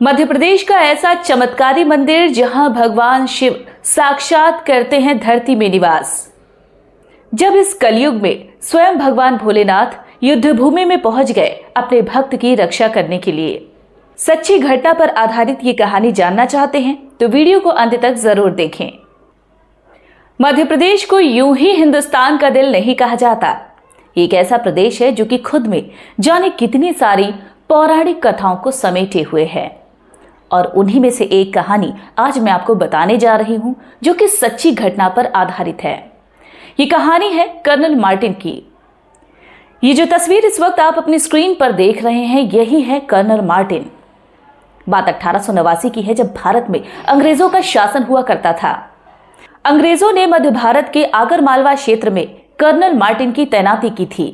मध्य प्रदेश का ऐसा चमत्कारी मंदिर जहां भगवान शिव साक्षात करते हैं धरती में निवास। जब इस कलयुग में स्वयं भगवान भोलेनाथ युद्ध भूमि में पहुंच गए अपने भक्त की रक्षा करने के लिए। सच्ची घटना पर आधारित ये कहानी जानना चाहते हैं तो वीडियो को अंत तक जरूर देखें। मध्य प्रदेश को यूं ही हिंदुस्तान का दिल नहीं कहा जाता। एक ऐसा प्रदेश है जो कि खुद में जाने कितनी सारी पौराणिक कथाओं को समेटे हुए है, और उन्हीं में से एक कहानी आज मैं आपको बताने जा रही हूं जो कि सच्ची घटना पर आधारित है। ये कहानी है कर्नल मार्टिन की। ये जो तस्वीर इस वक्त आप अपनी स्क्रीन पर देख रहे हैं, यही है कर्नल मार्टिन। बात 1889 की है, जब भारत में अंग्रेजों का शासन हुआ करता था। अंग्रेजों ने मध्य भारत के आगरमालवा क्षेत्र में कर्नल मार्टिन की तैनाती की थी।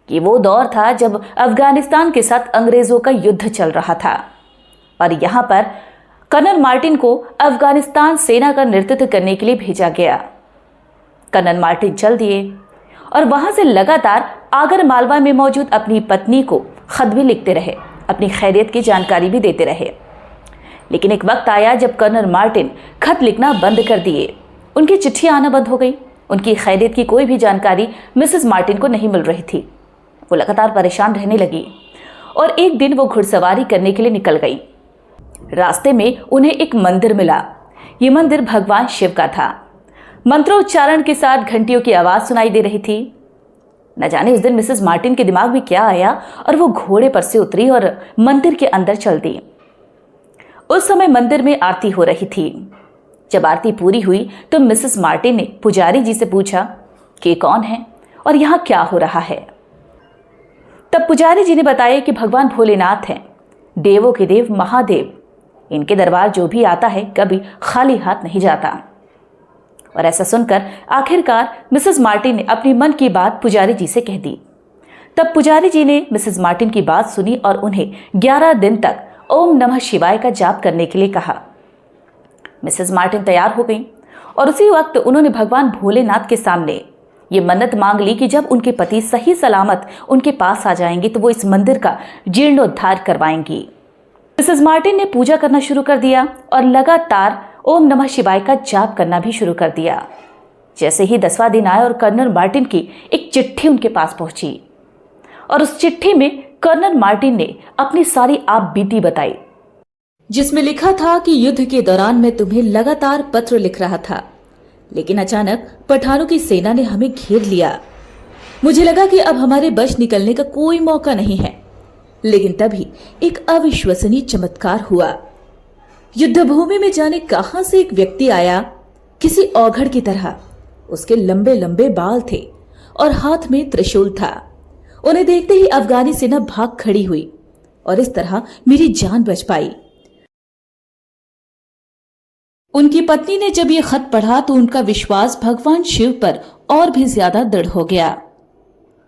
ये वो दौर था जब अफगानिस्तान के साथ अंग्रेजों का युद्ध चल रहा था, और यहाँ पर कर्नल मार्टिन को अफगानिस्तान सेना का नेतृत्व करने के लिए भेजा गया। कर्नल मार्टिन चल दिए और वहां से लगातार आगरमालवा में मौजूद अपनी पत्नी को खत भी लिखते रहे, अपनी खैरियत की जानकारी भी देते रहे। लेकिन एक वक्त आया जब कर्नल मार्टिन खत लिखना बंद कर दिए। उनकी चिट्ठी आना बंद हो गई। उनकी खैरियत की कोई भी जानकारी मिसेस मार्टिन को नहीं मिल रही थी। वो लगातार परेशान रहने लगी और एक दिन वो घुड़सवारी करने के लिए निकल गई। रास्ते में उन्हें एक मंदिर मिला। ये मंदिर भगवान शिव का था। मंत्रोच्चारण के साथ घंटियों की आवाज सुनाई दे रही थी। न जाने उस दिन मिसेस मार्टिन के दिमाग में क्या आया और वो घोड़े पर से उतरी और मंदिर के अंदर चल दी। उस समय मंदिर में आरती हो रही थी। जब आरती पूरी हुई तो मिसेस मार्टिन ने पुजारी जी से पूछा कि कौन है और यहाँ क्या हो रहा है। तब पुजारी जी ने बताया कि भगवान भोलेनाथ हैं, देवों के देव महादेव। इनके दरबार जो भी आता है कभी खाली हाथ नहीं जाता। और ऐसा सुनकर आखिरकार मिसेस मार्टिन ने अपनी मन की बात पुजारी जी से कह दी। तब पुजारी जी ने मिसेस मार्टिन की बात सुनी और उन्हें 11 दिन तक ओम नमः शिवाय का जाप करने के लिए कहा। मिसेस मार्टिन तैयार हो गई और उसी वक्त उन्होंने भगवान भोलेनाथ के सामने ये मन्नत मांग ली कि जब उनके पति सही सलामत उनके पास आ जाएंगे तो वो इस मंदिर का जीर्णोद्धार करवाएंगी। मिसेस मार्टिन ने पूजा करना शुरू कर दिया और लगातार ओम नमः शिवाय का जाप करना भी शुरू कर दिया। जैसे ही 10वां दिन आया और कर्नल मार्टिन की एक चिट्ठी उनके पास पहुंची, और उस चिट्ठी में कर्नल मार्टिन ने अपनी सारी आप बीती बताई, जिसमें लिखा था कि युद्ध के दौरान मैं तुम्हें लगातार पत्र लिख रहा था, लेकिन अचानक पठानों की सेना ने हमें घेर लिया। मुझे लगा कि अब हमारे बच निकलने का कोई मौका नहीं है, लेकिन तभी एक अविश्वसनीय चमत्कार हुआ। युद्ध भूमि में जाने कहां से एक व्यक्ति आया, किसी औघड़ की तरह। उसके लंबे लंबे बाल थे और हाथ में त्रिशूल था। उन्हें देखते ही अफगानी सेना भाग खड़ी हुई और इस तरह मेरी जान बच पाई। उनकी पत्नी ने जब ये खत पढ़ा तो उनका विश्वास भगवान शिव पर और भी ज्यादा दृढ़ हो गया।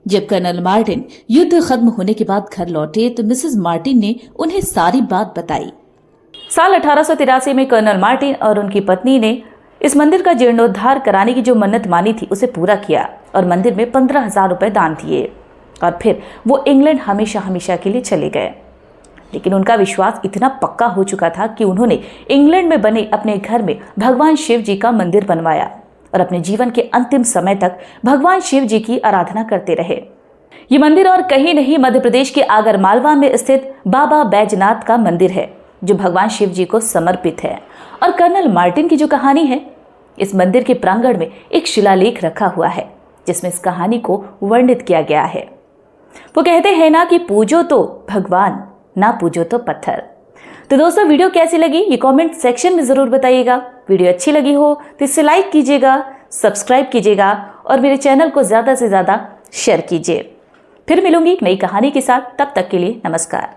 जब कर्नल मार्टिन युद्ध खत्म होने के बाद घर लौटे तो मिसेस मार्टिन ने उन्हें सारी बात बताई। साल 1883 में कर्नल मार्टिन और उनकी पत्नी ने इस मंदिर का जीर्णोद्धार कराने की जो मन्नत मानी थी उसे पूरा किया और मंदिर में 15,000 रुपए दान दिए, और फिर वो इंग्लैंड हमेशा हमेशा के लिए चले गए। लेकिन उनका विश्वास इतना पक्का हो चुका था कि उन्होंने इंग्लैंड में बने अपने घर में भगवान शिव जी का मंदिर बनवाया और अपने जीवन के अंतिम समय तक भगवान शिव जी की आराधना करते रहे। ये मंदिर और कहीं नहीं, मध्य प्रदेश के आगरमालवा में स्थित बाबा बैजनाथ का मंदिर है, जो भगवान शिव जी को समर्पित है। और कर्नल मार्टिन की जो कहानी है, इस मंदिर के प्रांगण में एक शिलालेख रखा हुआ है जिसमें इस कहानी को वर्णित किया गया है। वो कहते हैं ना कि पूजो तो भगवान, ना पूजो तो पत्थर। तो दोस्तों, वीडियो कैसी लगी ये कमेंट सेक्शन में जरूर बताइएगा। वीडियो अच्छी लगी हो तो इसे लाइक कीजिएगा, सब्सक्राइब कीजिएगा और मेरे चैनल को ज्यादा से ज्यादा शेयर कीजिए। फिर मिलूंगी एक नई कहानी के साथ। तब तक के लिए नमस्कार।